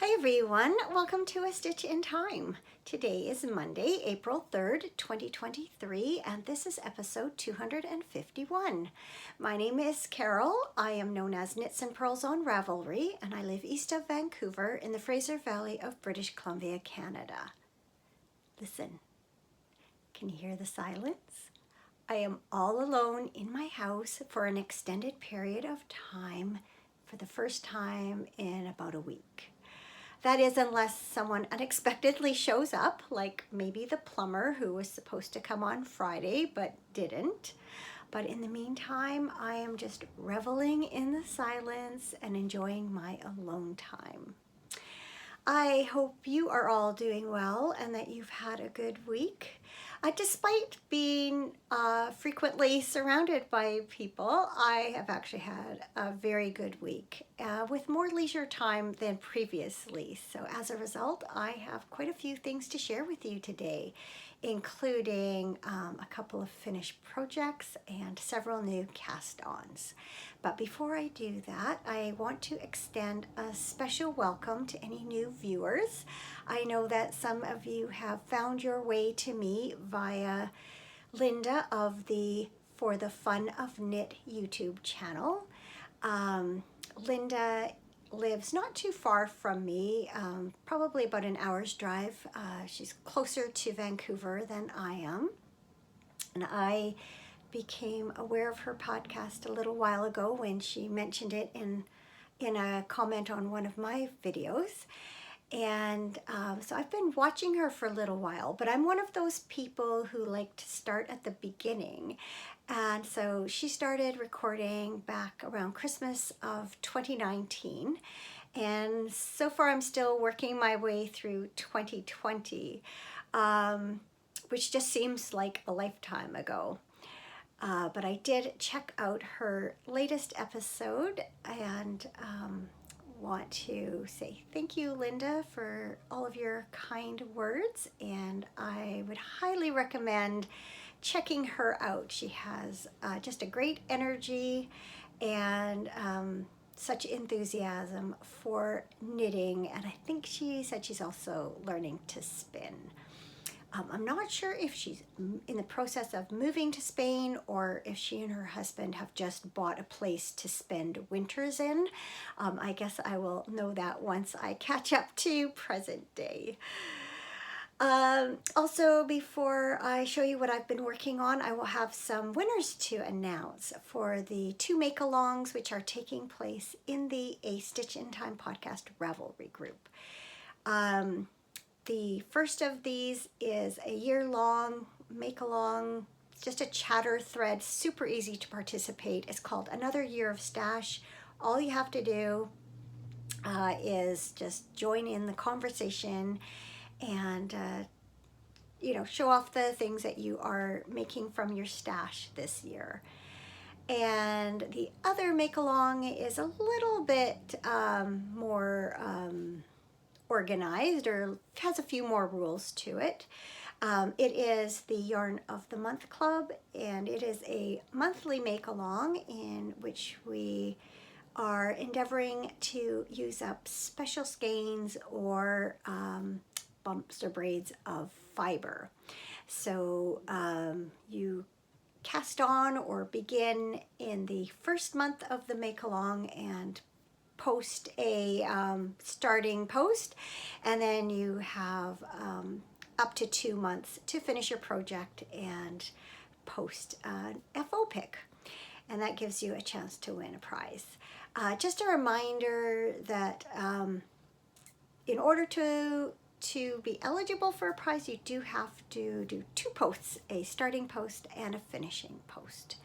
Hi everyone, welcome to A Stitch in Time. Today is Monday, April 3rd, 2023, and this is episode 251. My name is Carol. I am known as Knits and Pearls on Ravelry, and I live east of Vancouver in the Fraser Valley of British Columbia, Canada. Listen, can you hear the silence? I am all alone in my house for an extended period of time for the first time in about a week. That is, unless someone unexpectedly shows up, like maybe the plumber who was supposed to come on Friday but didn't. But in the meantime, I am just reveling in the silence and enjoying my alone time. I hope you are all doing well and that you've had a good week. Despite being frequently surrounded by people, I have actually had a very good week with more leisure time than previously. So as a result, I have quite a few things to share with you today, including a couple of finished projects and several new cast-ons. But before I do that, I want to extend a special welcome to any new viewers. I know that some of you have found your way to me via Linda of the For the Fun of Knit YouTube channel. Linda lives not too far from me, probably about an hour's drive. She's closer to Vancouver than I am. And I became aware of her podcast a little while ago when she mentioned it in a comment on one of my videos. And so I've been watching her for a little while, but I'm one of those people who like to start at the beginning. And so she started recording back around Christmas of 2019. And so far I'm still working my way through 2020, which just seems like a lifetime ago. But I did check out her latest episode and want to say thank you, Linda, for all of your kind words, and I would highly recommend checking her out. She has just a great energy and such enthusiasm for knitting, and I think she said she's also learning to spin. I'm not sure if she's in the process of moving to Spain or if she and her husband have just bought a place to spend winters in. I guess I will know that once I catch up to present day. Also, before I show you what I've been working on, I will have some winners to announce for the 2 make-alongs which are taking place in the A Stitch in Time podcast Ravelry group. The first of these is a year-long make-along, just a chatter thread, super easy to participate. It's called Another Year of Stash. All you have to do is just join in the conversation and show off the things that you are making from your stash this year. And the other make-along is a little bit more organized, or has a few more rules to it. It is the Yarn of the Month Club, and it is a monthly make-along in which we are endeavoring to use up special skeins or bumps or braids of fiber. So you cast on or begin in the first month of the make-along and post a starting post, and then you have up to 2 months to finish your project and post an FO pick, and that gives you a chance to win a prize. Just a reminder that in order to be eligible for a prize, you do have to do 2 posts, a starting post and a finishing post.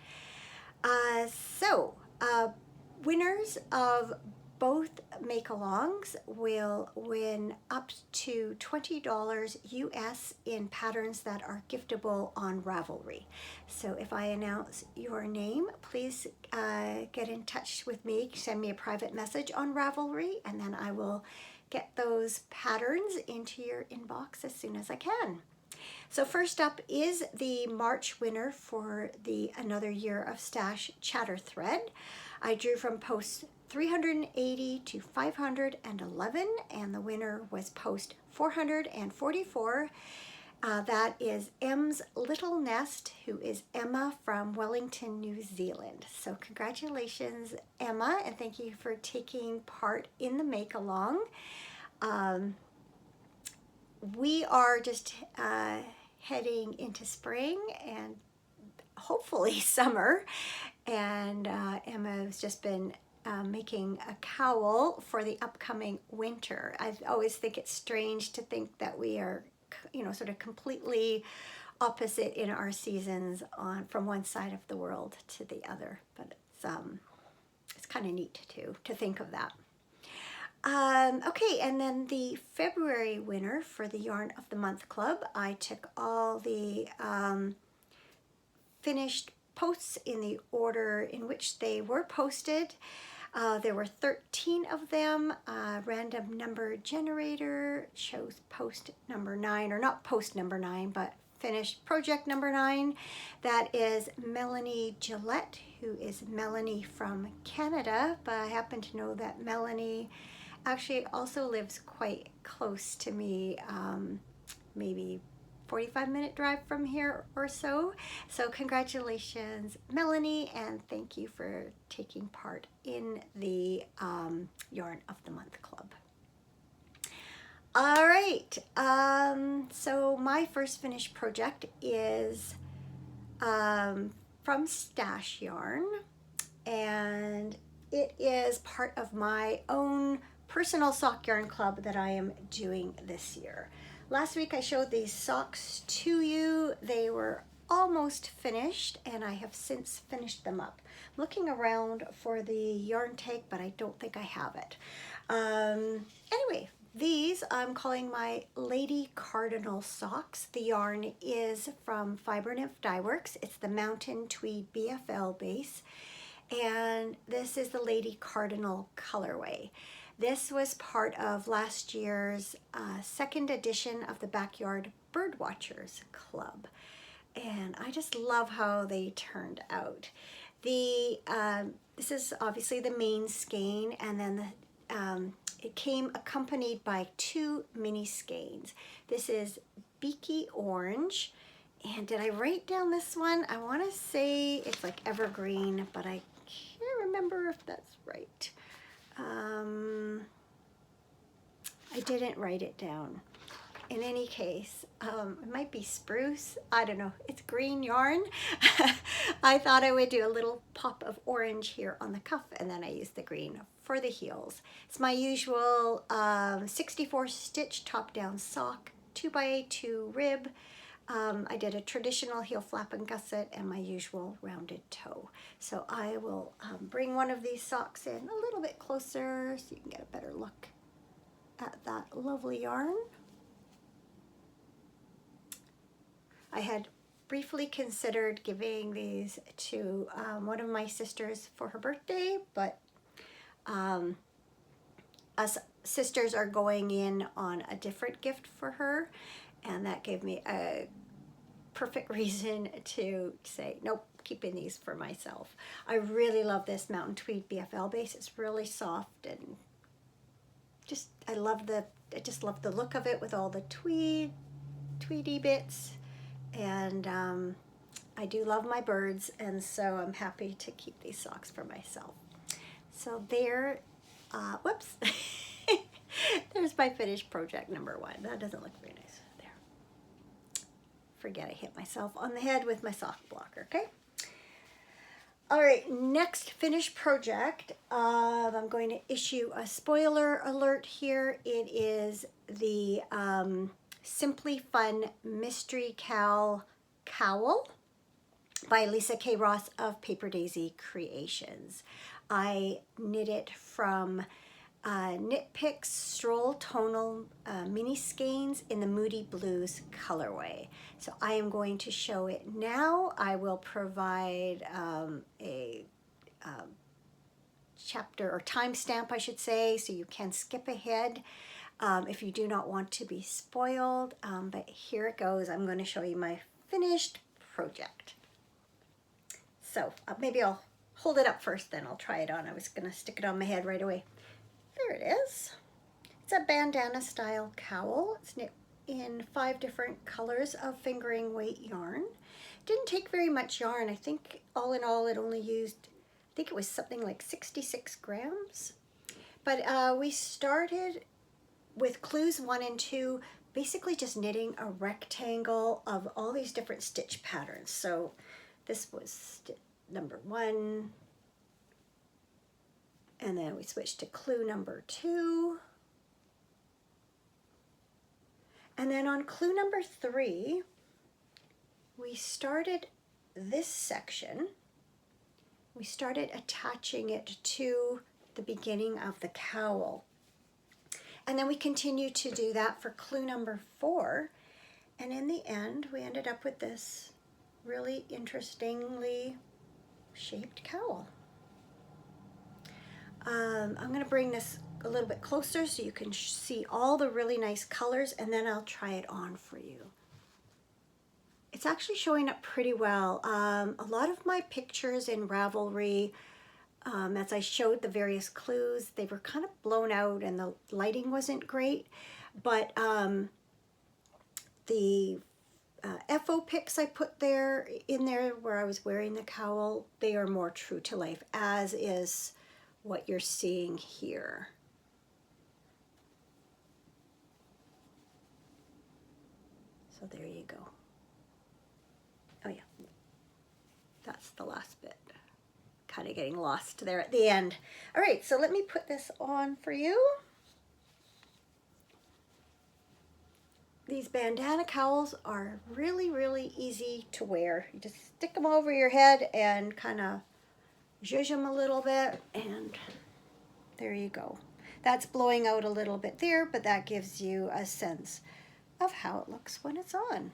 Winners of both make-alongs will win up to $20 US in patterns that are giftable on Ravelry. So if I announce your name, please get in touch with me, send me a private message on Ravelry, and then I will get those patterns into your inbox as soon as I can. So first up is the March winner for the Another Year of Stash chatter thread. I drew from posts 380 to 511, and the winner was post 444. That is M's Little Nest, who is Emma from Wellington, New Zealand. So congratulations, Emma, and thank you for taking part in the make-along. We are just heading into spring and hopefully summer, and Emma has just been making a cowl for the upcoming winter. I always think it's strange to think that we are, you know, sort of completely opposite in our seasons from one side of the world to the other, but it's kind of neat to think of that. Okay, and then the February winner for the Yarn of the Month Club, I took all the finished posts in the order in which they were posted. There were 13 of them. Random number generator shows post number 9, or not post number 9, but finished project number 9. That is Melanie Gillette, who is Melanie from Canada, but I happen to know that Melanie actually also lives quite close to me, maybe 45-minute drive from here or so. So congratulations, Melanie, and thank you for taking part in the Yarn of the Month Club. All right, so my first finished project is from Stash Yarn, and it is part of my own personal sock yarn club that I am doing this year. Last week I showed these socks to you. They were almost finished, and I have since finished them up. I'm looking around for the yarn tag, but I don't think I have it. Anyway, these I'm calling my Lady Cardinal socks. The yarn is from Fiber Nymph Dye Works. It's the Mountain Tweed BFL base, and this is the Lady Cardinal colorway. This was part of last year's second edition of the Backyard Birdwatchers Club, and I just love how they turned out. This is obviously the main skein, and then it came accompanied by 2 mini skeins. This is Beaky Orange, and did I write down this one? I want to say it's like Evergreen, but I can't remember if that's right. I didn't write it down. In any case, it might be Spruce. I don't know. It's green yarn. I thought I would do a little pop of orange here on the cuff, and then I used the green for the heels. It's my usual 64 stitch top down sock, 2x2 rib. I did a traditional heel flap and gusset and my usual rounded toe. So I will bring one of these socks in a little bit closer so you can get a better look at that lovely yarn. I had briefly considered giving these to one of my sisters for her birthday, but us sisters are going in on a different gift for her, and that gave me a perfect reason to say, nope, keeping these for myself. I really love this Mountain Tweed BFL base. It's really soft, and I just love the look of it with all the tweedy bits, and I do love my birds, and so I'm happy to keep these socks for myself. So there, whoops, there's my finished project number 1. That doesn't look very nice. There. Forget I hit myself on the head with my sock blocker, okay? All right, next finished project, I'm going to issue a spoiler alert here. It is the Simply Fun Mystery Cowl Cowl by Lisa K. Ross of Paper Daisy Creations. I knit it from Knit Picks Stroll Tonal mini skeins in the Moody Blues colorway. So I am going to show it now. I will provide a chapter or timestamp, I should say, so you can skip ahead if you do not want to be spoiled. But here it goes. I'm going to show you my finished project. So maybe I'll hold it up first, then I'll try it on. I was gonna stick it on my head right away. There it is. It's a bandana style cowl. It's knit in 5 different colors of fingering weight yarn. Didn't take very much yarn. I think all in all it only used, I think it was something like 66 grams. But we started with clues 1 and 2, basically just knitting a rectangle of all these different stitch patterns. So this was number 1, and then we switched to clue number 2. And then on clue number 3, we started this section. We started attaching it to the beginning of the cowl. And then we continued to do that for clue number 4. And in the end, we ended up with this really interestingly shaped cowl. I'm going to bring this a little bit closer so you can see all the really nice colors, and then I'll try it on for you. It's actually showing up pretty well. A lot of my pictures in Ravelry, as I showed the various clues, they were kind of blown out and the lighting wasn't great, but the FO pics I put in there where I was wearing the cowl, they are more true to life, as is what you're seeing here. So there you go. Oh yeah, that's the last bit. Kind of getting lost there at the end. All right, so let me put this on for you. These bandana cowls are really, really easy to wear. You just stick them over your head and kind of zhuzh them a little bit, and there you go. That's blowing out a little bit there, but that gives you a sense of how it looks when it's on.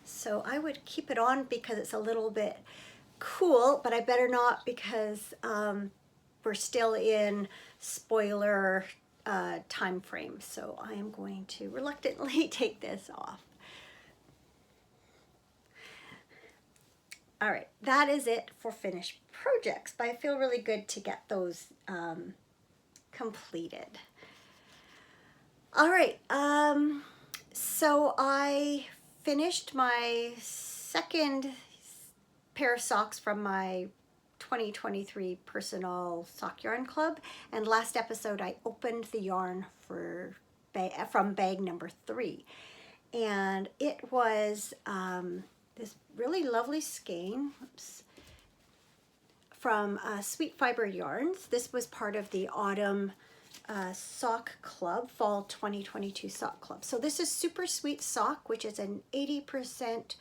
So I would keep it on because it's a little bit cool, but I better not, because we're still in spoiler time frame. So I am going to reluctantly take this off. All right, that is it for finished projects, but I feel really good to get those completed. All right, so I finished my second pair of socks from my 2023 personal sock yarn club, and last episode I opened the yarn from bag number 3, and it was this really lovely skein from Sweet Fiber Yarns. This was part of the autumn sock club, fall 2022 sock club. So this is Super Sweet Sock, which is an 80%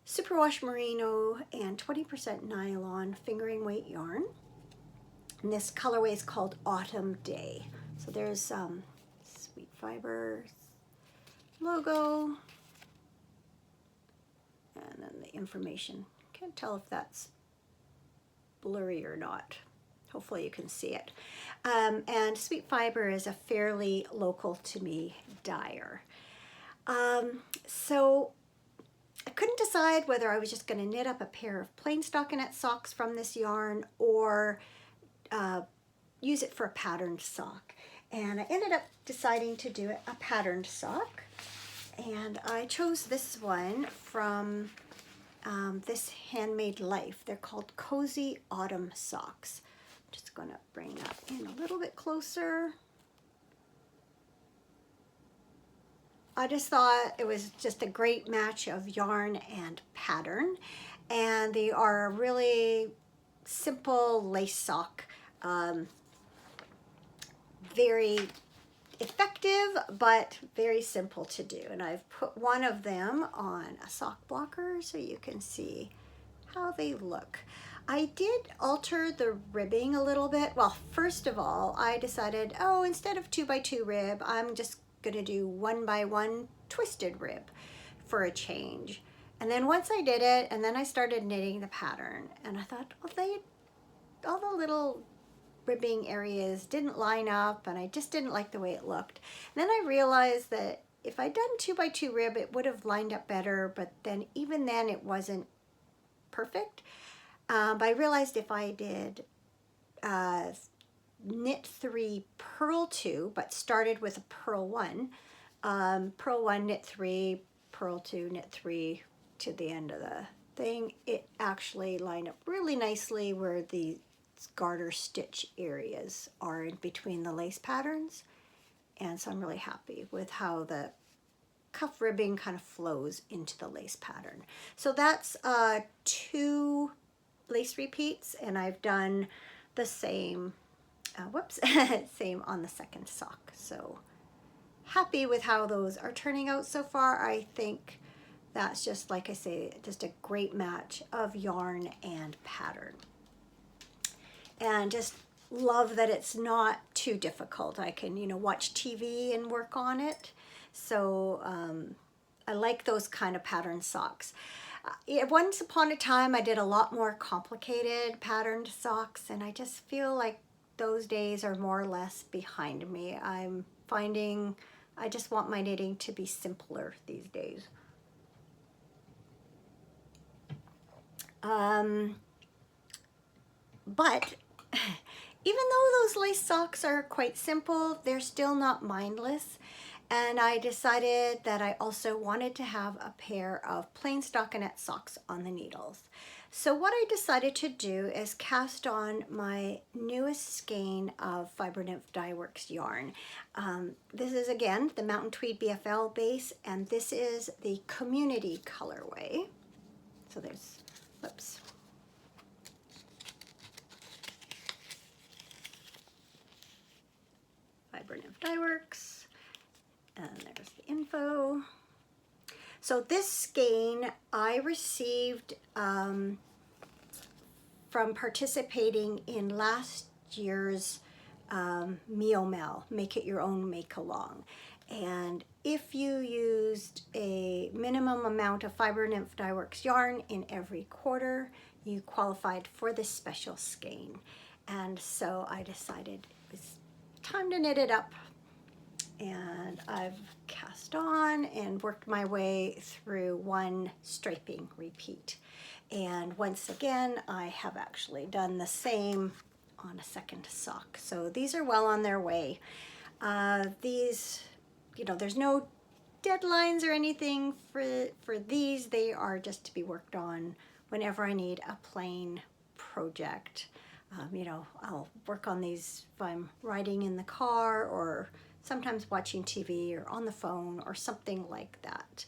superwash merino and 20% nylon fingering weight yarn. And this colorway is called Autumn Day. So there's Sweet Fiber logo, and then the information. Can't tell if that's blurry or not. Hopefully you can see it. And Sweet Fiber is a fairly local to me dyer. So I couldn't decide whether I was just going to knit up a pair of plain stockinette socks from this yarn or use it for a patterned sock. And I ended up deciding to do a patterned sock. And I chose this one from this Handmade Life. They're called Cozy Autumn Socks. I'm just going to bring that in a little bit closer. I just thought it was just a great match of yarn and pattern. And they are a really simple lace sock. Very effective, but very simple to do. And I've put one of them on a sock blocker so you can see how they look. I did alter the ribbing a little bit. Well, first of all, I decided, instead of 2x2 rib, I'm just gonna do 1x1 twisted rib for a change. And then once I did it, and then I started knitting the pattern, and I thought, all the little ribbing areas didn't line up, and I just didn't like the way it looked. And then I realized that if I'd done 2x2 rib, it would have lined up better, but then even then it wasn't perfect. But I realized if I did knit 3, purl 2, but started with a purl 1, purl 1, knit 3, purl 2, knit 3 to the end of the thing, it actually lined up really nicely where the garter stitch areas are in between the lace patterns. And so I'm really happy with how the cuff ribbing kind of flows into the lace pattern. So that's 2 lace repeats, and I've done the same, same on the second sock. So happy with how those are turning out so far. I think that's just, like I say, just a great match of yarn and pattern. And just love that it's not too difficult. I can, watch TV and work on it. So I like those kind of pattern socks. Once upon a time, I did a lot more complicated patterned socks, and I just feel like those days are more or less behind me. I'm finding I just want my knitting to be simpler these days. But even though those lace socks are quite simple, they're still not mindless. And I decided that I also wanted to have a pair of plain stockinette socks on the needles. So what I decided to do is cast on my newest skein of Fiber Nymph Dye Works yarn. This is, again, the Mountain Tweed BFL base, and this is the Community colorway. So there's, whoops. Fiber Nymph Dye Works. And there's the info. So this skein I received from participating in last year's Meomel, Make It Your Own Make Along. And if you used a minimum amount of Fiber Nymph Dye Works yarn in every quarter, you qualified for this special skein. And so I decided it was time to knit it up. And I've cast on and worked my way through 1 striping repeat. And once again, I have actually done the same on a second sock. So these are well on their way. These, there's no deadlines or anything for these. They are just to be worked on whenever I need a plain project. I'll work on these if I'm riding in the car or sometimes watching TV or on the phone or something like that.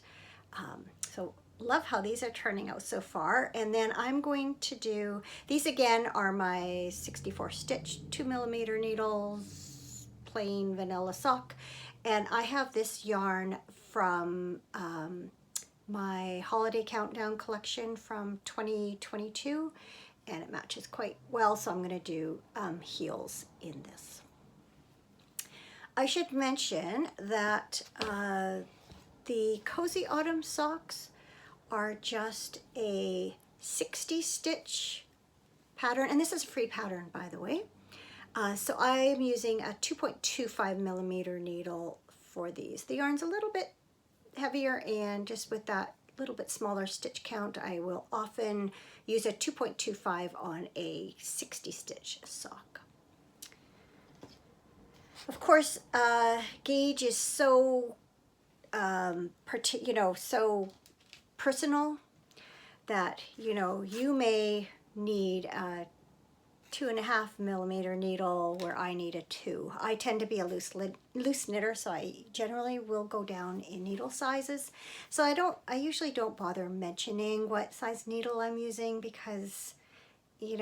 So love how these are turning out so far. And then I'm going to do, these again are my 64 stitch 2mm needles, plain vanilla sock. And I have this yarn from my holiday countdown collection from 2022, and it matches quite well. So I'm gonna do heels in this. I should mention that the Cozy Autumn socks are just a 60 stitch pattern, and this is a free pattern, by the way. So I am using a 2.25mm needle for these. The yarn's a little bit heavier, and just with that little bit smaller stitch count, I will often use a 2.25 on a 60 stitch sock. Of course, gauge is so, so personal that, you may need a 2.5mm needle where I need a 2. I tend to be a loose knitter, so I generally will go down in needle sizes. So I usually don't bother mentioning what size needle I'm using because, it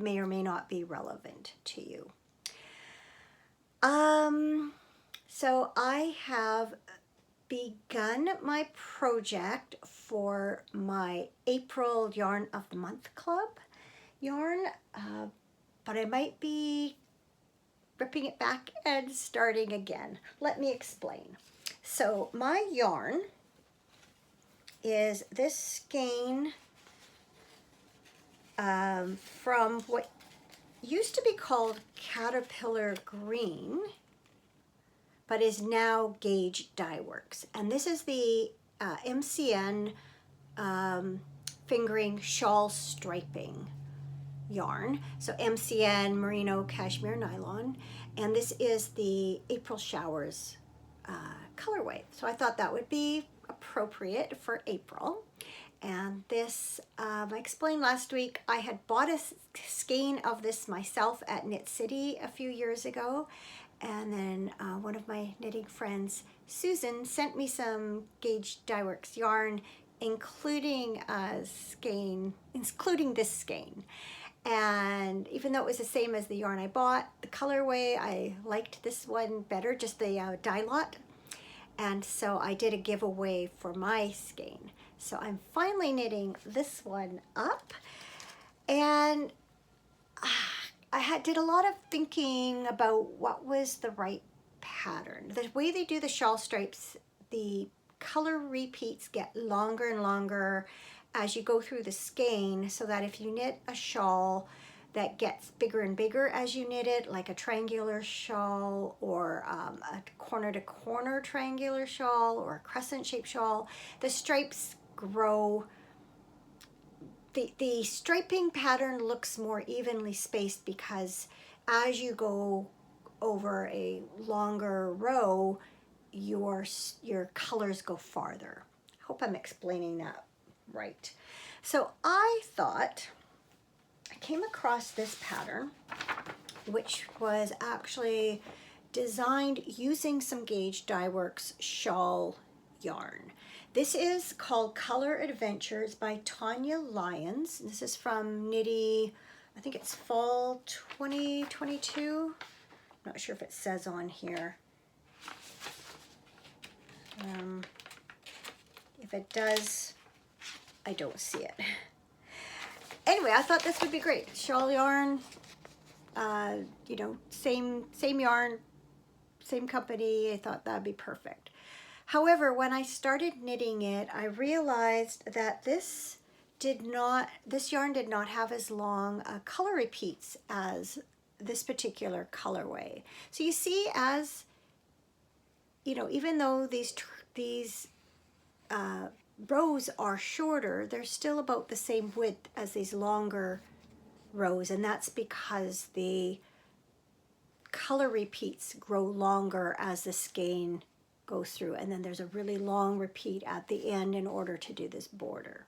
may or may not be relevant to you. So I have begun my project for my April Yarn of the Month Club yarn, but I might be ripping it back and starting again. Let me explain. So my yarn is this skein from what used to be called Caterpillar Green, but is now Gauge Dye Works. And this is the MCN fingering shawl striping yarn. So MCN Merino Cashmere Nylon, and this is the April Showers colorway. So I thought that would be appropriate for April. And this, I explained last week, I had bought a skein of this myself at Knit City a few years ago. And then one of my knitting friends, Susan, sent me some Gauge Dye Works yarn, including this skein. And even though it was the same as the yarn I bought, the colorway, I liked this one better, just the dye lot. And so I did a giveaway for my skein. So I'm finally knitting this one up. And did a lot of thinking about what was the right pattern. The way they do the shawl stripes, the color repeats get longer and longer as you go through the skein, so that if you knit a shawl that gets bigger and bigger as you knit it, like a triangular shawl or a corner to corner triangular shawl or a crescent shaped shawl, the stripes grow. The striping pattern looks more evenly spaced because as you go over a longer row, your colors go farther. I hope I'm explaining that right. So I thought, I came across this pattern, which was actually designed using some Gauge Dye Works shawl yarn. This is called Color Adventures by Tanya Lyons. This is from Knitty, I think it's fall 2022. I'm not sure if it says on here. If it does, I don't see it. Anyway, I thought this would be great. Shawl yarn, you know, same yarn, same company. I thought that'd be perfect. However, when I started knitting it, I realized that this yarn did not have as long color repeats as this particular colorway. So you see, as you know, even though these rows are shorter, they're still about the same width as these longer rows, and that's because the color repeats grow longer as the skein goes through, and then there's a really long repeat at the end in order to do this border.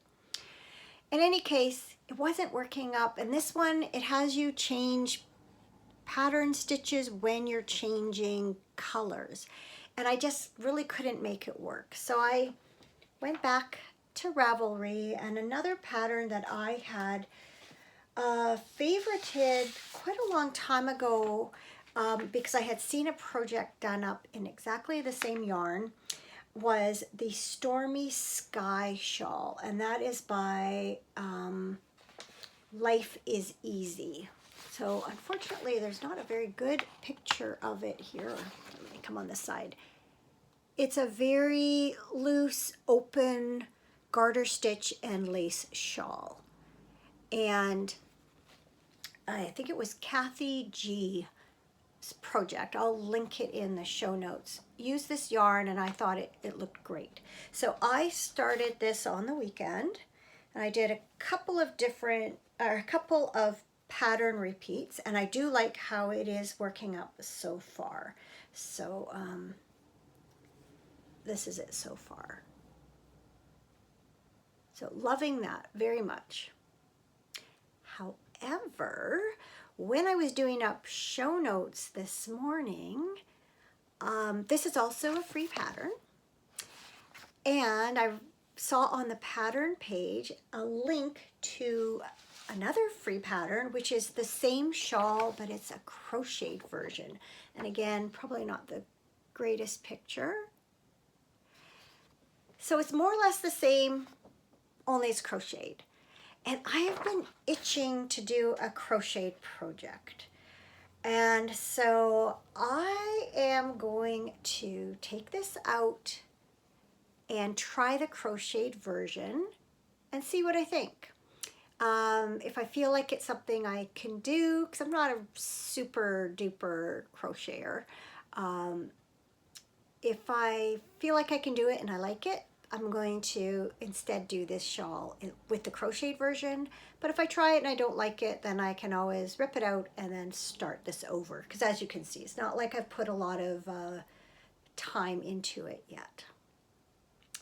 In any case, it wasn't working up, and this one, it has you change pattern stitches when you're changing colors, and I just really couldn't make it work. So I went back to Ravelry, and another pattern that I had favorited quite a long time ago, because I had seen a project done up in exactly the same yarn, was the Stormy Sky shawl, and that is by Life is Easy. So unfortunately, there's not a very good picture of it here. Let me come on this side. It's a very loose, open garter stitch and lace shawl. And I think it was Kathy G's project. I'll link it in the show notes. Use this yarn, and I thought it looked great. So I started this on the weekend, and I did a couple of pattern repeats, and I do like how it is working out so far. So this is it so far. So loving that very much. However, when I was doing up show notes this morning, this is also a free pattern, and I saw on the pattern page a link to another free pattern, which is the same shawl, but it's a crocheted version. And again, probably not the greatest picture. So it's more or less the same, only it's crocheted. And I have been itching to do a crochet project. And so I am going to take this out and try the crocheted version and see what I think. If I feel like it's something I can do, because I'm not a super duper crocheter. If I feel like I can do it and I like it, I'm going to instead do this shawl with the crocheted version. But if I try it and I don't like it, then I can always rip it out and then start this over. Because as you can see, it's not like I've put a lot of time into it yet.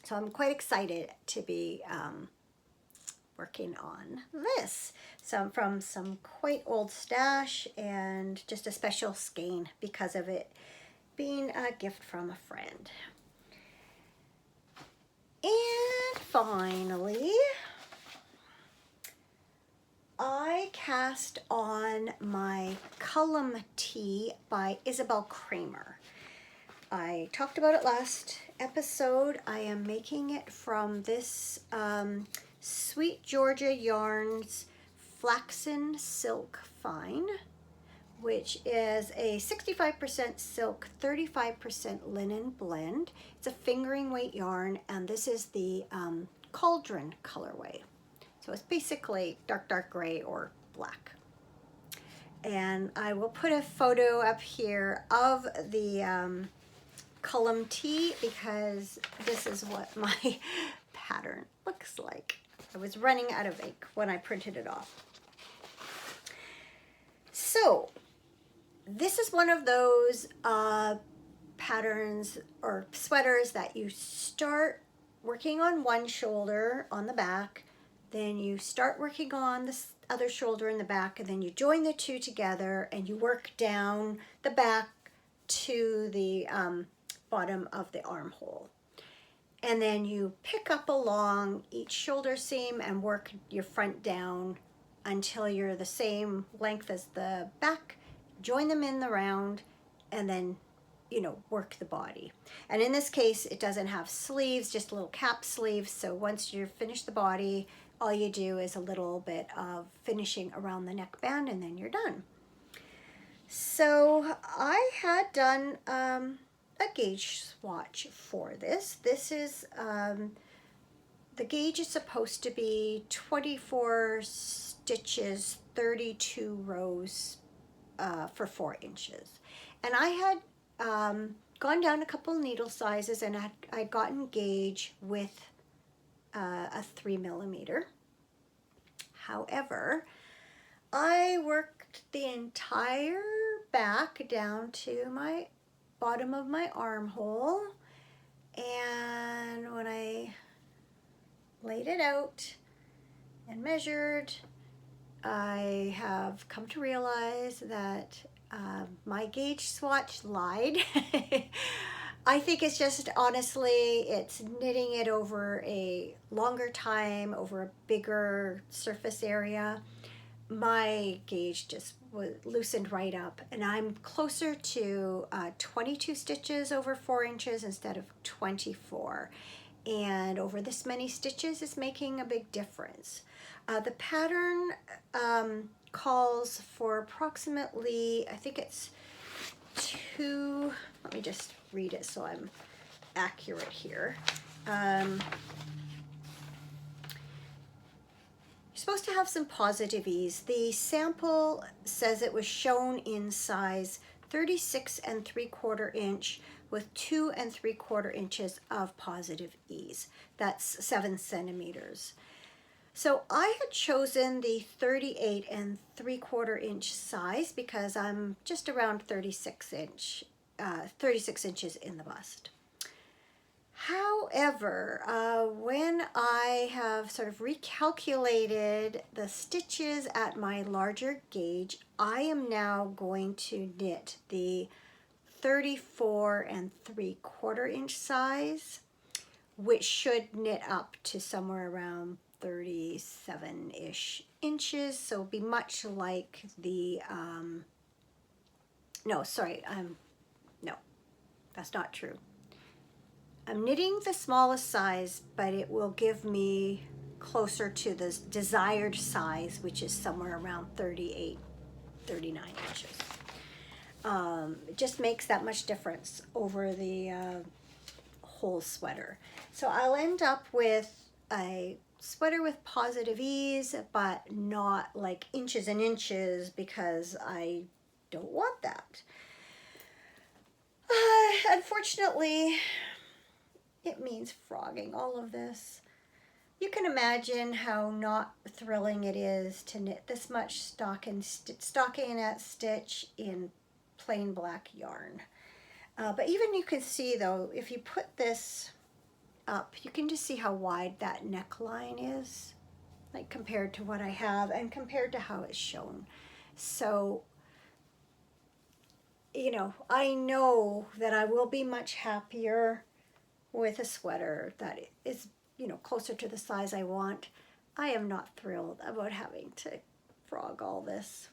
So I'm quite excited to be working on this. So from some quite old stash and just a special skein because of it being a gift from a friend. And finally, I cast on my Cullum Tea by Isabel Kramer. I talked about it last episode. I am making it from this Sweet Georgia Yarns Flaxen Silk Fine, which is a 65% silk, 35% linen blend. It's a fingering weight yarn, and this is the Cauldron colorway. So it's basically dark gray or black. And I will put a photo up here of the Cullum Tea because this is what my pattern looks like. I was running out of ink when I printed it off. So this is one of those patterns or sweaters that you start working on one shoulder on the back, then you start working on the other shoulder in the back, and then you join the two together and you work down the back to the bottom of the armhole. And then you pick up along each shoulder seam and work your front down until you're the same length as the back, join them in the round, and then, you know, work the body. And in this case, it doesn't have sleeves, just a little cap sleeve. So once you finish the body, all you do is a little bit of finishing around the neckband and then you're done. So I had done a gauge swatch for this. This is, the gauge is supposed to be 24 stitches, 32 rows for 4 inches. And I had gone down a couple needle sizes and I'd gotten gauge with a 3mm. However, I worked the entire back down to my bottom of my armhole, and when I laid it out and measured, I have come to realize that my gauge swatch lied. I think it's just, honestly, it's knitting it over a longer time, over a bigger surface area. My gauge just was loosened right up, and I'm closer to 22 stitches over 4 inches instead of 24. And over this many stitches is making a big difference. The pattern calls for approximately, I think it's let me just read it so I'm accurate here. You're supposed to have some positive ease. The sample says it was shown in size 36 3/4 inch with 2 3/4 inches of positive ease. That's 7 centimeters. So I had chosen the 38 3/4 inch size because I'm just around 36 inches in the bust. However, when I have sort of recalculated the stitches at my larger gauge, I am now going to knit the 34 3/4 inch size, which should knit up to somewhere around 37-ish inches. So it'll be much like the, no, that's not true. I'm knitting the smallest size, but it will give me closer to the desired size, which is somewhere around 38, 39 inches. It just makes that much difference over the whole sweater. So I'll end up with a sweater with positive ease, but not like inches and inches because I don't want that. Unfortunately, it means frogging all of this. You can imagine how not thrilling it is to knit this much stockinette stitch in plain black yarn. But even you can see though, if you put this up, you can just see how wide that neckline is, like compared to what I have and compared to how it's shown. So, you know, I know that I will be much happier with a sweater that is, you know, closer to the size I want. I am not thrilled about having to frog all this.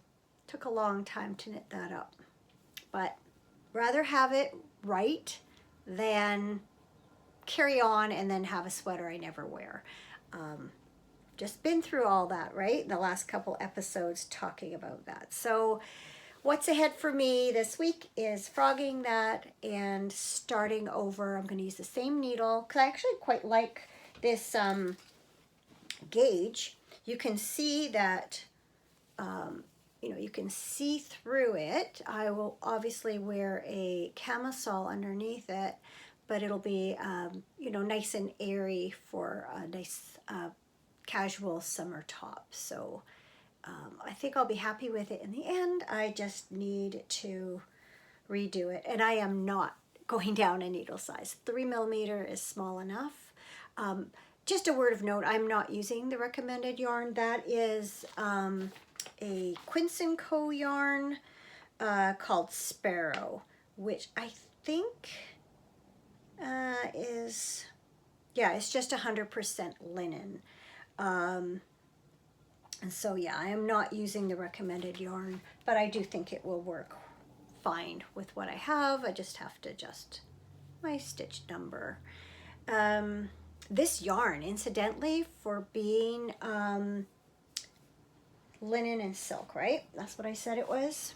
Took a long time to knit that up, but rather have it right than carry on and then have a sweater I never wear. Just been through all that, right? The last couple episodes talking about that. So what's ahead for me this week is frogging that and starting over. I'm going to use the same needle because I actually quite like this gauge. You can see that, you know, you can see through it. I will obviously wear a camisole underneath it, but it'll be, you know, nice and airy for a nice casual summer top. So I think I'll be happy with it in the end. I just need to redo it. And I am not going down a needle size. 3mm is small enough. Just a word of note, I'm not using the recommended yarn. That is a Quince & Co yarn called Sparrow, which I think is, yeah, it's just 100% linen. And so, yeah, I am not using the recommended yarn, but I do think it will work fine with what I have. I just have to adjust my stitch number. This yarn, incidentally, for being linen and silk, right? That's what I said it was.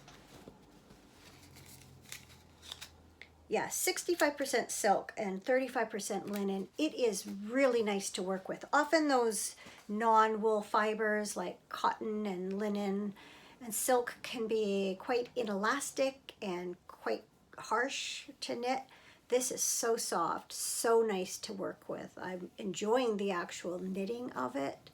Yeah, 65% silk and 35% linen. It is really nice to work with. Often those non-wool fibers like cotton and linen and silk can be quite inelastic and quite harsh to knit. This is so soft, so nice to work with. I'm enjoying the actual knitting of it.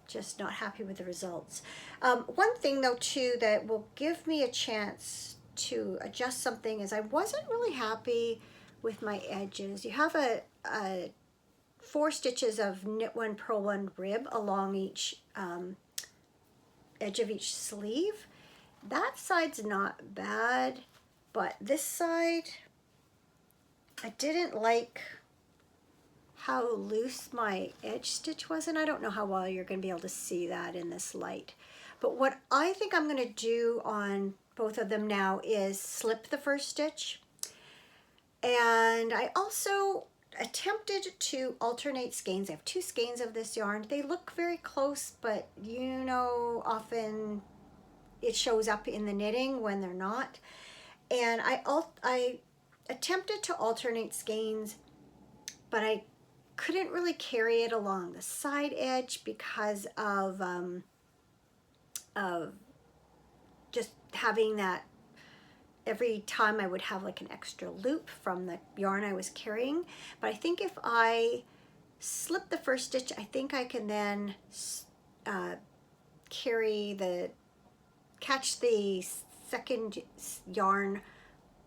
Just not happy with the results. One thing though too that will give me a chance to adjust something is I wasn't really happy with my edges. You have a 4 stitches of knit 1 purl 1 rib along each edge of each sleeve. That side's not bad, but this side, I didn't like how loose my edge stitch was, and I don't know how well you're going to be able to see that in this light. But what I think I'm going to do on both of them now is slip the first stitch, and I also attempted to alternate skeins. I have 2 skeins of this yarn. They look very close, but you know, often it shows up in the knitting when they're not. And I attempted to alternate skeins, but I couldn't really carry it along the side edge because of just having that every time I would have like an extra loop from the yarn I was carrying. But I think if I slip the first stitch, I think I can then catch the second yarn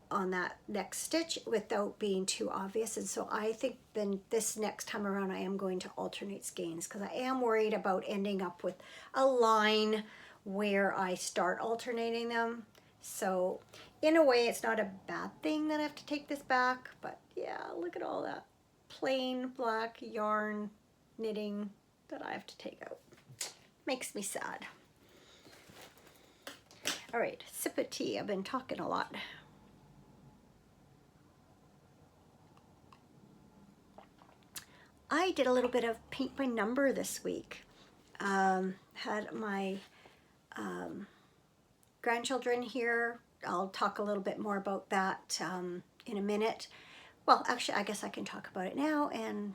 on that next stitch without being too obvious. And so I think then this next time around I am going to alternate skeins because I am worried about ending up with a line where I start alternating them. So in a way it's not a bad thing that I have to take this back, but yeah, look at all that plain black yarn knitting that I have to take out. Makes me sad. All right, sip of tea. I've been talking a lot. I did a little bit of paint by number this week. Had my grandchildren here. I'll talk a little bit more about that in a minute. Well, actually, I guess I can talk about it now and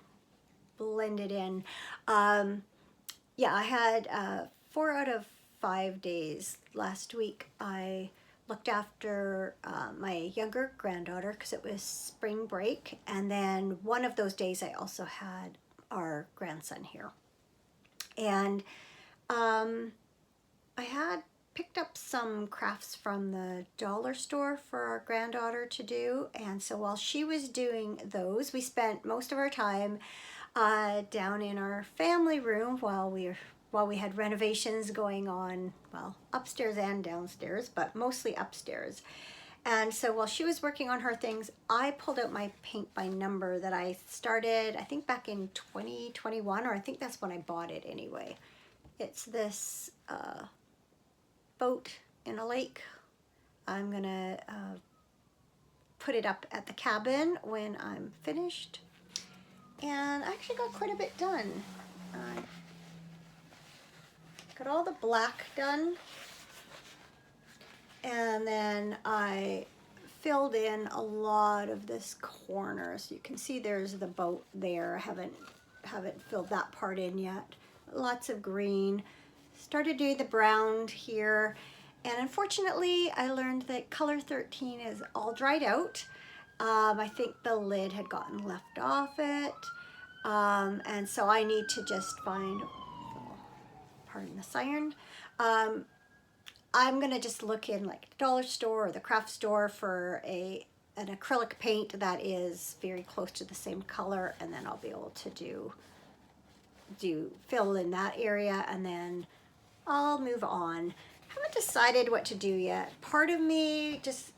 blend it in. Yeah, I had 4 out of 5 days last week. I looked after my younger granddaughter because it was spring break. And then one of those days I also had our grandson here. And I had picked up some crafts from the dollar store for our granddaughter to do. And so while she was doing those, we spent most of our time down in our family room while we had renovations going on, well, upstairs and downstairs, but mostly upstairs. And so while she was working on her things, I pulled out my paint by number that I started, I think back in 2021, or I think that's when I bought it anyway. It's this boat in a lake. I'm gonna put it up at the cabin when I'm finished. And I actually got quite a bit done. Got all the black done. And then I filled in a lot of this corner. So you can see there's the boat there. I haven't filled that part in yet. Lots of green. Started doing the brown here. And unfortunately, I learned that color 13 is all dried out. I think the lid had gotten left off it. And so I need to just find, pardon the siren. I'm gonna just look in like the dollar store or the craft store for an acrylic paint that is very close to the same color, and then I'll be able to do fill in that area, and then I'll move on. Haven't decided what to do yet. Part of me just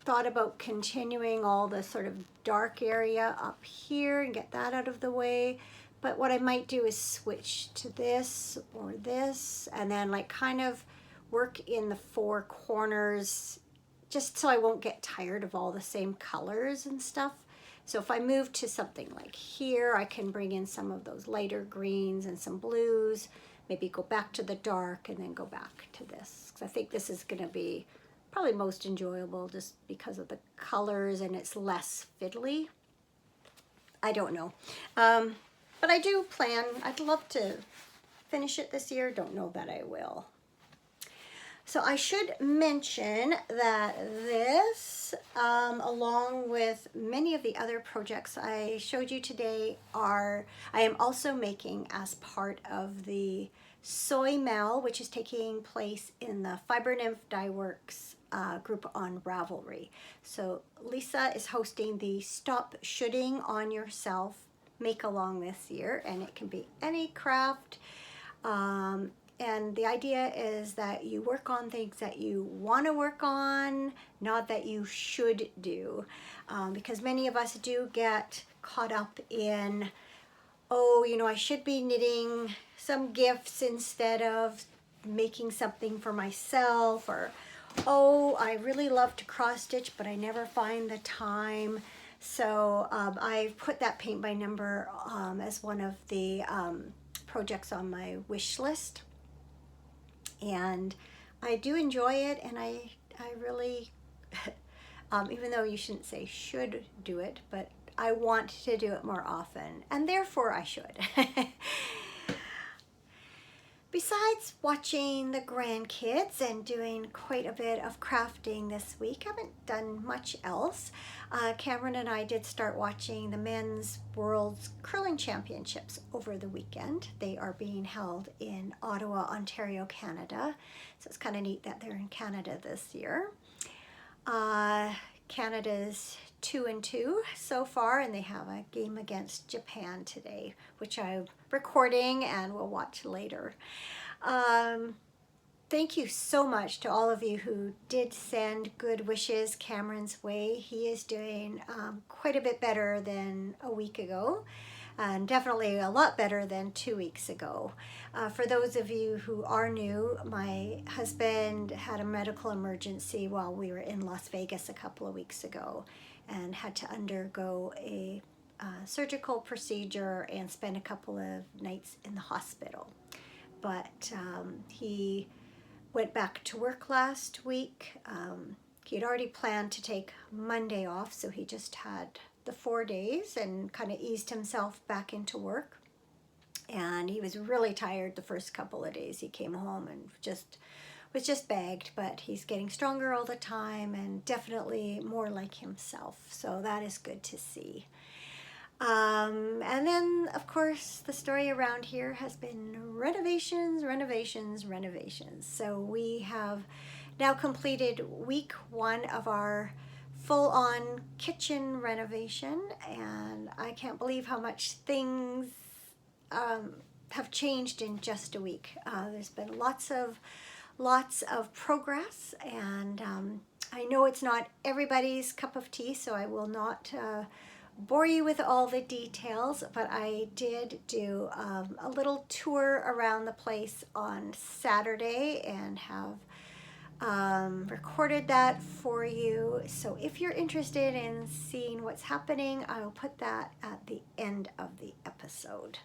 thought about continuing all the sort of dark area up here and get that out of the way. But what I might do is switch to this or this, and then like kind of work in the four corners just so I won't get tired of all the same colors and stuff. So if I move to something like here, I can bring in some of those lighter greens and some blues, maybe go back to the dark and then go back to this. 'Cause I think this is gonna be probably most enjoyable just because of the colors and it's less fiddly. I don't know. But I do plan, I'd love to finish it this year. Don't know that I will. So I should mention that this, along with many of the other projects I showed you today, I am also making as part of the Soy Mel, which is taking place in the Fiber Nymph Dye Works group on Ravelry. So Lisa is hosting the Stop Shooting on Yourself make along this year, and it can be any craft. And the idea is that you work on things that you want to work on, not that you should do. Because many of us do get caught up in, oh, you know, I should be knitting some gifts instead of making something for myself, or, oh, I really love to cross stitch, but I never find the time. So I put that paint by number as one of the projects on my wish list. And I do enjoy it, and I really, even though you shouldn't say should do it, but I want to do it more often, and therefore I should. Besides watching the grandkids and doing quite a bit of crafting this week, I haven't done much else. Cameron and I did start watching the Men's World's Curling Championships over the weekend. They are being held in Ottawa, Ontario, Canada. So it's kind of neat that they're in Canada this year. Canada's 2-2 so far, and they have a game against Japan today, which I'm recording and will watch later. Thank you so much to all of you who did send good wishes Cameron's way. He is doing quite a bit better than a week ago, and definitely a lot better than 2 weeks ago. For those of you who are new, my husband had a medical emergency while we were in Las Vegas a couple of weeks ago and had to undergo a surgical procedure and spend a couple of nights in the hospital. But he went back to work last week. He had already planned to take Monday off, so he just had the 4 days and kind of eased himself back into work. And he was really tired the first couple of days. He came home and just was just bagged, but he's getting stronger all the time and definitely more like himself. So that is good to see. And then, of course, the story around here has been renovations, renovations, renovations. So we have now completed week 1 of our full-on kitchen renovation, and I can't believe how much things have changed in just a week. There's been lots of progress, and I know it's not everybody's cup of tea, so I will not bore you with all the details, but I did do a little tour around the place on Saturday and have recorded that for you. So if you're interested in seeing what's happening, I'll put that at the end of the episode.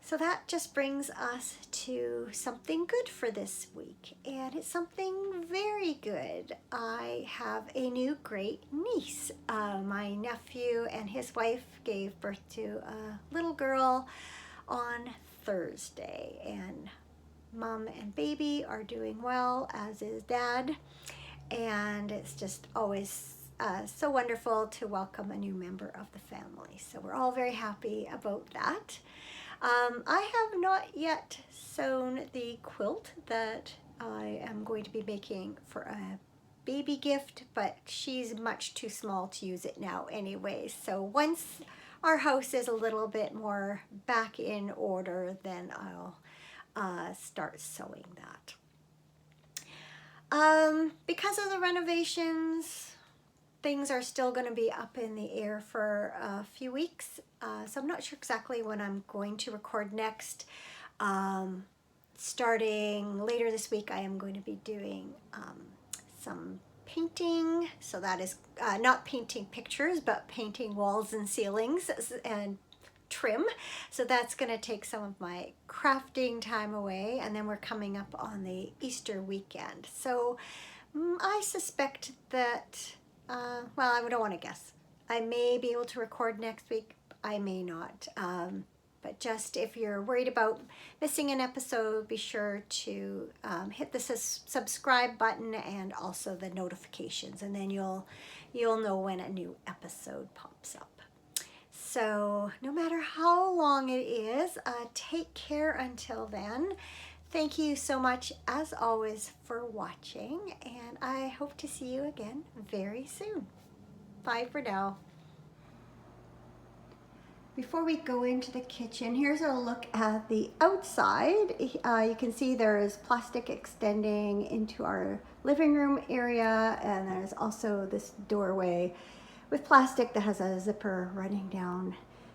So that just brings us to something good for this week, and it's something very good. I have a new great niece. My nephew and his wife gave birth to a little girl on Thursday, and Mom and baby are doing well, as is Dad, and it's just always so wonderful to welcome a new member of the family. So we're all very happy about that. I have not yet sewn the quilt that I am going to be making for a baby gift, but she's much too small to use it now anyway. So once our house is a little bit more back in order, then I'll start sewing that. Because of the renovations, things are still going to be up in the air for a few weeks. So I'm not sure exactly when I'm going to record next. Starting later this week, I am going to be doing some painting. So that is not painting pictures, but painting walls and ceilings and trim. So that's going to take some of my crafting time away. And then we're coming up on the Easter weekend. So I suspect that well, I don't want to guess. I may be able to record next week. I may not. But just if you're worried about missing an episode, be sure to hit the subscribe button and also the notifications, and then you'll know when a new episode pops up. So no matter how long it is, take care until then. Thank you so much, as always, for watching, and I hope to see you again very soon. Bye for now. Before we go into the kitchen, here's a look at the outside. You can see there is plastic extending into our living room area, and there's also this doorway with plastic that has a zipper running down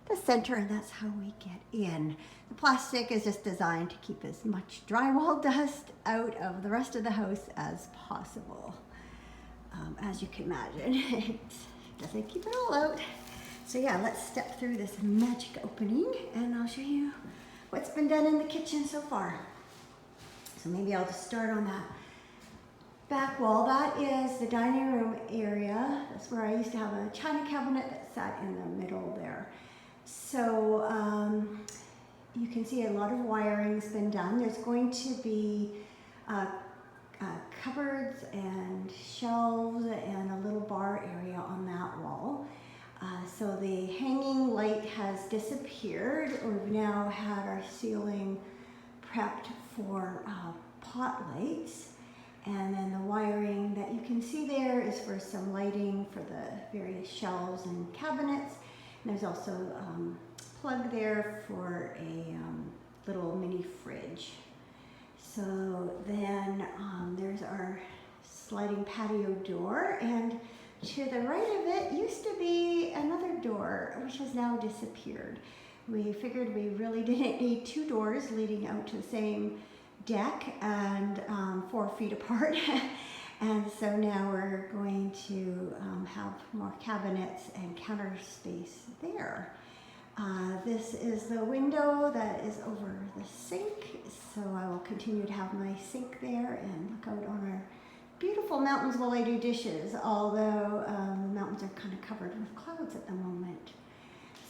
the center, and that's how we get in. The plastic is just designed to keep as much drywall dust out of the rest of the house as possible. As you can imagine, it doesn't keep it all out. So yeah, let's step through this magic opening and I'll show you what's been done in the kitchen so far. So maybe I'll just start on that back wall. That is the dining room area. That's where I used to have a china cabinet that sat in the middle there. So you can see a lot of wiring's been done. There's going to be cupboards and shelves and a little bar area on that wall. So the hanging light has disappeared. We've now had our ceiling prepped for pot lights. And then the wiring that you can see there is for some lighting for the various shelves and cabinets. And there's also a plug there for a little mini fridge. So then there's our sliding patio door, and to the right of it used to be another door, which has now disappeared. We figured we really didn't need 2 doors leading out to the same deck and 4 feet apart. And so now we're going to have more cabinets and counter space there. This is the window that is over the sink, so I will continue to have my sink there and look out on our beautiful mountains while I do dishes, although the mountains are kind of covered with clouds at the moment.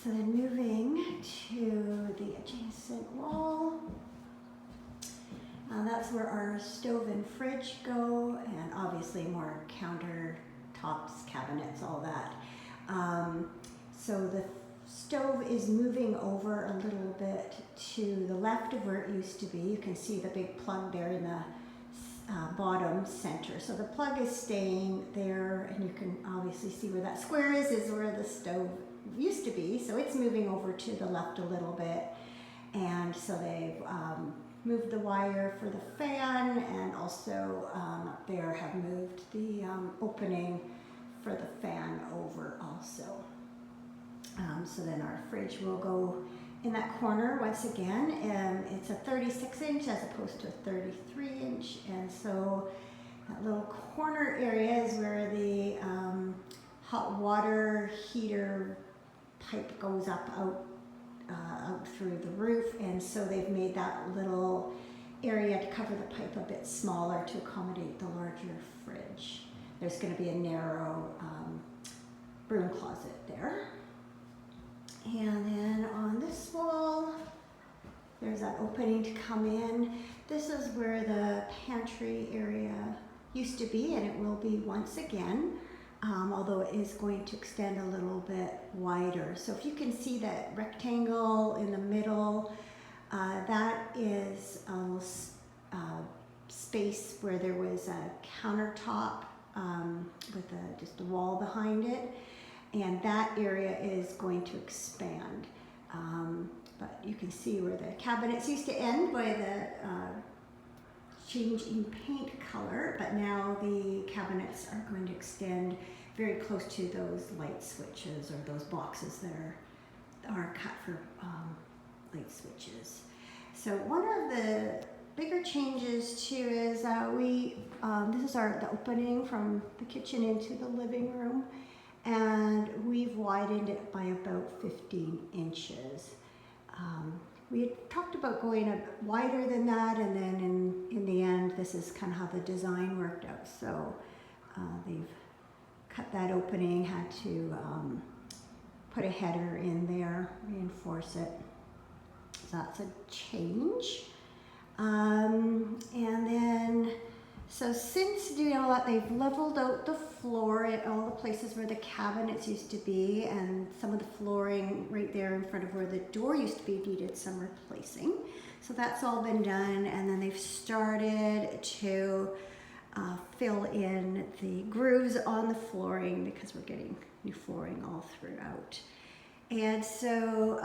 So then moving to the adjacent wall, That's where our stove and fridge go, and obviously more countertops, cabinets, all that. So the stove is moving over a little bit to the left of where it used to be. You can see the big plug there in the bottom center. So the plug is staying there, and you can obviously see where that square is where the stove used to be. So it's moving over to the left a little bit. And so they've moved the wire for the fan, and also up there have moved the opening for the fan over also. So then our fridge will go in that corner once again, and it's a 36 inch as opposed to a 33 inch. And so that little corner area is where the hot water heater pipe goes up out through the roof, and so they've made that little area to cover the pipe a bit smaller to accommodate the larger fridge. There's going to be a narrow broom closet there. And then on this wall, there's that opening to come in. This is where the pantry area used to be, and it will be once again, although it is going to extend a little bit wider. So if you can see that rectangle in the middle, that is a space where there was a countertop with just a wall behind it. And that area is going to expand. But you can see where the cabinets used to end by the change in paint color, but now the cabinets are going to extend very close to those light switches, or those boxes that are cut for light switches. So one of the bigger changes too is this is the opening from the kitchen into the living room. And we've widened it by about 15 inches. We had talked about going a bit wider than that, and then in the end, this is kind of how the design worked out. So they've cut that opening, had to put a header in there, reinforce it. So that's a change. And then, so since doing all that, they've leveled out the floor at all the places where the cabinets used to be, and some of the flooring right there in front of where the door used to be needed some replacing. So that's all been done, and then they've started to fill in the grooves on the flooring because we're getting new flooring all throughout. And so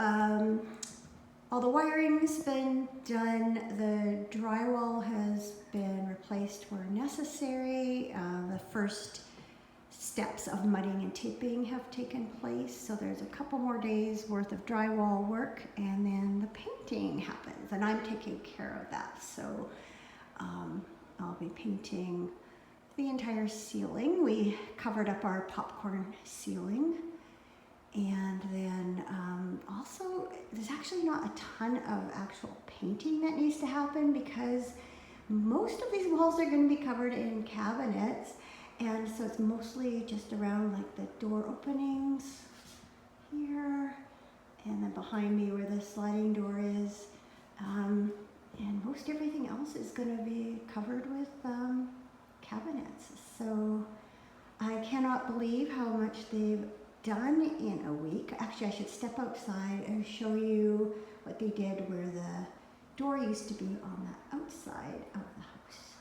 all the wiring's been done. The drywall has been replaced where necessary. The first steps of mudding and taping have taken place. So there's a couple more days worth of drywall work, and then the painting happens, and I'm taking care of that. So I'll be painting the entire ceiling. We covered up our popcorn ceiling. And then also, there's actually not a ton of actual painting that needs to happen because most of these walls are going to be covered in cabinets. And so it's mostly just around like the door openings here, and then behind me where the sliding door is. And most everything else is going to be covered with cabinets. So I cannot believe how much they've done in a week. Actually, I should step outside and show you what they did where the door used to be on the outside of the house.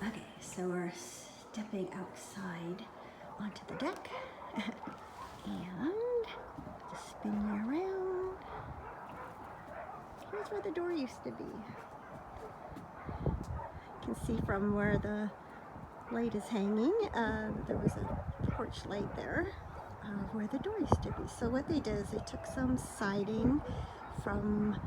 Okay, so we're stepping outside onto the deck and just spin you around. Here's where the door used to be. You can see from where the light is hanging, there was a porch light there where the door used to be. So what they did is they took some siding from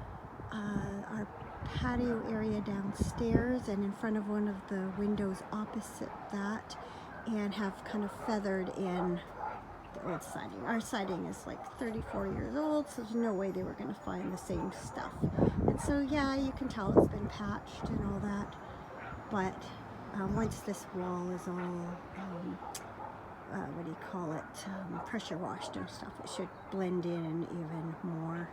our patio area downstairs and in front of one of the windows opposite that, and have kind of feathered in the old siding. Our siding is like 34 years old, so there's no way they were going to find the same stuff. And so yeah, you can tell it's been patched and all that, but once this wall is all what do you call it, pressure washed and stuff. It should blend in even more.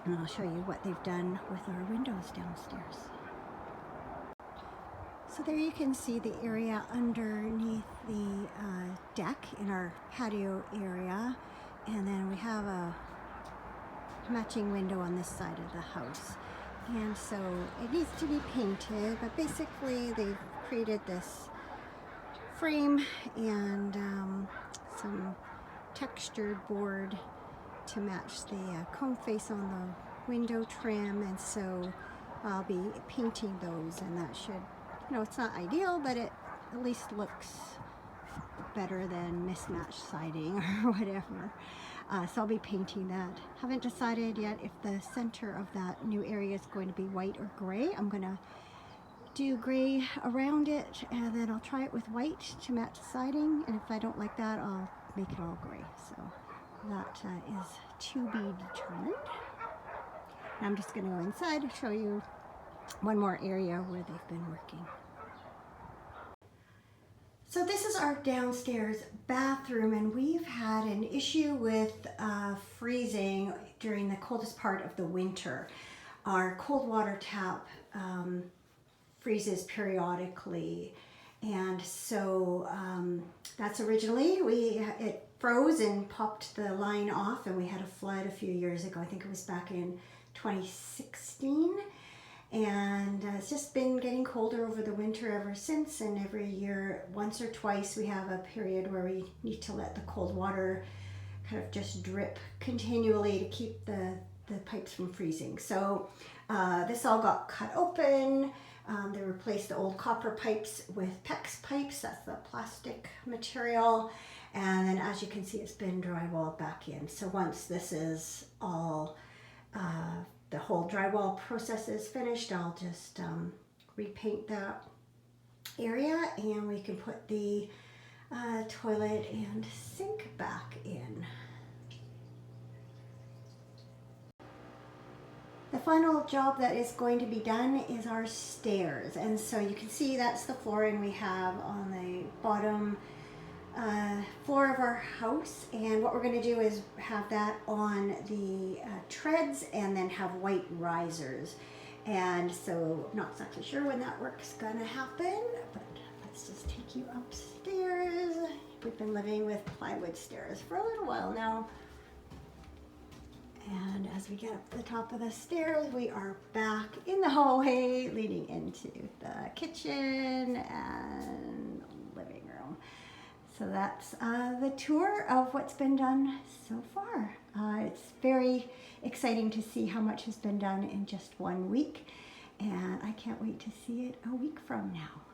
And I'll show you what they've done with our windows downstairs. So there you can see the area underneath the deck in our patio area. And then we have a matching window on this side of the house. And so it needs to be painted, but basically they've created this frame and some textured board to match the cone face on the window trim, and so I'll be painting those, and that should, you know, it's not ideal, but it at least looks better than mismatched siding or whatever. So I'll be painting that. Haven't decided yet if the center of that new area is going to be white or gray. I'm gonna do gray around it, and then I'll try it with white to match the siding, and if I don't like that, I'll make it all gray. So that is to be determined. I'm just going to go inside and show you one more area where they've been working. So this is our downstairs bathroom, and we've had an issue with freezing during the coldest part of the winter. Our cold water tap freezes periodically, and so that's originally, it froze and popped the line off, and we had a flood a few years ago. I think it was back in 2016, and it's just been getting colder over the winter ever since, and every year, once or twice, we have a period where we need to let the cold water kind of just drip continually to keep the pipes from freezing. So this all got cut open. They replaced the old copper pipes with PEX pipes, that's the plastic material, and then as you can see, it's been drywalled back in. So once this is all, the whole drywall process is finished, I'll just repaint that area, and we can put the toilet and sink back in. The final job that is going to be done is our stairs, and so you can see that's the flooring we have on the bottom floor of our house, and what we're going to do is have that on the treads and then have white risers. And so not exactly sure when that work's gonna happen, but let's just take you upstairs. We've been living with plywood stairs for a little while now. And as we get up to the top of the stairs, we are back in the hallway leading into the kitchen and living room. So that's the tour of what's been done so far. It's very exciting to see how much has been done in just 1 week, and I can't wait to see it a week from now.